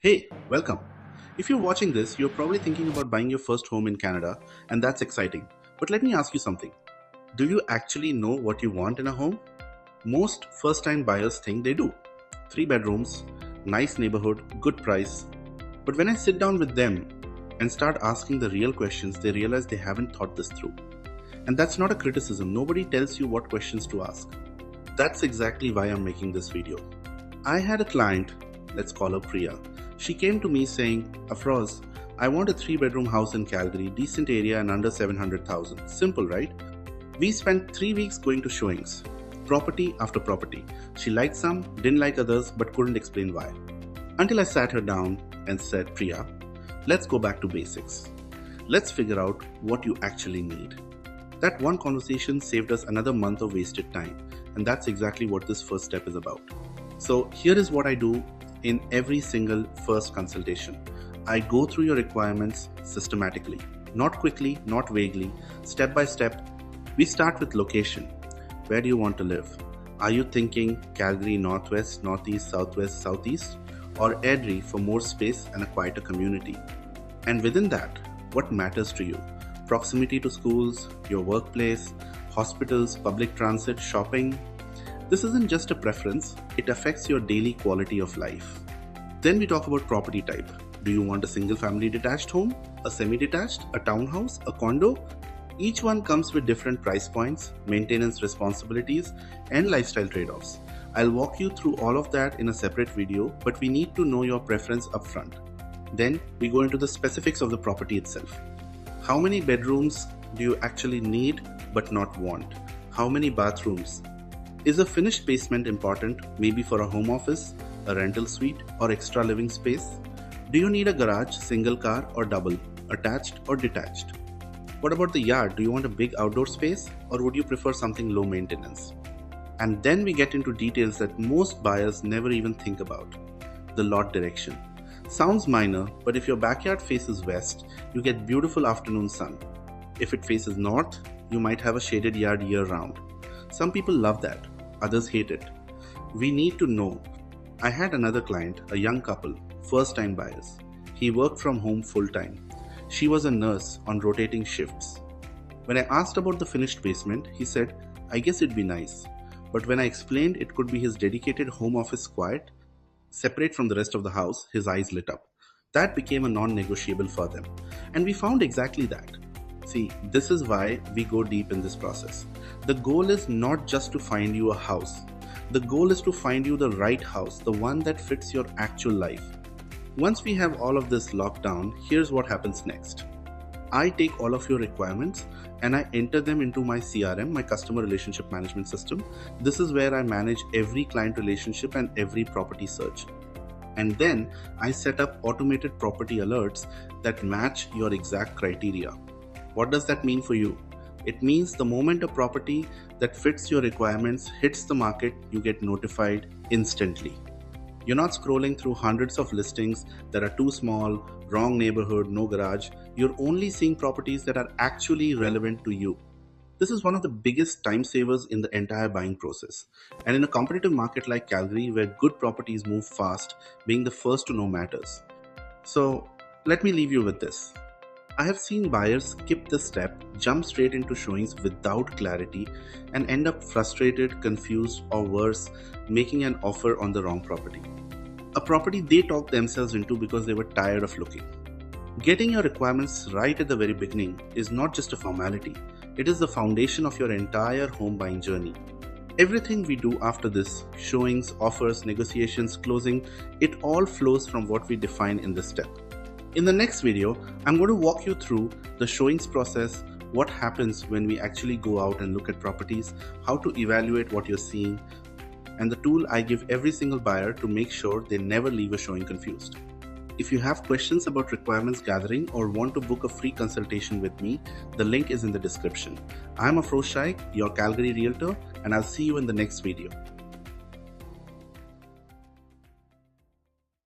Hey, welcome. If you're watching this, you're probably thinking about buying your first home in Canada, and that's exciting. But let me ask you something. Do you actually know what you want in a home? Most first time buyers think they do. Three bedrooms, nice neighborhood, good price. But when I sit down with them and start asking the real questions, they realize they haven't thought this through. And that's not a criticism. Nobody tells you what questions to ask. That's exactly why I'm making this video. I had a client, let's call her Priya. She came to me saying, Afroz, I want a 3 bedroom house in Calgary, decent area and under 700,000. Simple, right? We spent 3 weeks going to showings, property after property. She liked some, didn't like others, but couldn't explain why. Until I sat her down and said, Priya, let's go back to basics. Let's figure out what you actually need. That one conversation saved us another month of wasted time, and that's exactly what this first step is about. So here is what I do in every single first consultation. I go through your requirements systematically, not quickly, not vaguely, step by step. We start with location. Where do you want to live? Are you thinking Calgary Northwest, Northeast, Southwest, Southeast? Or Airdrie for more space and a quieter community? And within that, what matters to you? Proximity to schools, your workplace, hospitals, public transit, shopping. This isn't just a preference, it affects your daily quality of life. Then we talk about property type. Do you want a single family detached home, a semi-detached, a townhouse, a condo? Each one comes with different price points, maintenance responsibilities, and lifestyle trade-offs. I'll walk you through all of that in a separate video, but we need to know your preference upfront. Then we go into the specifics of the property itself. How many bedrooms do you actually need but not want? How many bathrooms? Is a finished basement important, maybe for a home office, a rental suite, or extra living space? Do you need a garage, single car or double, attached or detached? What about the yard? Do you want a big outdoor space, or would you prefer something low maintenance? And then we get into details that most buyers never even think about. The lot direction. Sounds minor, but if your backyard faces west, you get beautiful afternoon sun. If it faces north, you might have a shaded yard year round. Some people love that, others hate it. We need to know. I had another client, a young couple, first time buyers. He worked from home full time. She was a nurse on rotating shifts. When I asked about the finished basement, he said, I guess it'd be nice. But when I explained it could be his dedicated home office quiet, separate from the rest of the house, his eyes lit up. That became a non-negotiable for them. And we found exactly that. See, this is why we go deep in this process. The goal is not just to find you a house. The goal is to find you the right house, the one that fits your actual life. Once we have all of this locked down, here's what happens next. I take all of your requirements and I enter them into my CRM, my customer relationship management system. This is where I manage every client relationship and every property search. And then I set up automated property alerts that match your exact criteria. What does that mean for you? It means the moment a property that fits your requirements hits the market, you get notified instantly. You're not scrolling through hundreds of listings that are too small, wrong neighborhood, no garage. You're only seeing properties that are actually relevant to you. This is one of the biggest time savers in the entire buying process. And in a competitive market like Calgary, where good properties move fast, being the first to know matters. So let me leave you with this. I have seen buyers skip this step, jump straight into showings without clarity, and end up frustrated, confused, or worse, making an offer on the wrong property. A property they talked themselves into because they were tired of looking. Getting your requirements right at the very beginning is not just a formality, it is the foundation of your entire home buying journey. Everything we do after this, showings, offers, negotiations, closing, it all flows from what we define in this step. In the next video, I'm going to walk you through the showings process, what happens when we actually go out and look at properties, how to evaluate what you're seeing, and the tool I give every single buyer to make sure they never leave a showing confused. If you have questions about requirements gathering or want to book a free consultation with me, the link is in the description. I'm Afroz Shaikh, your Calgary Realtor, and I'll see you in the next video.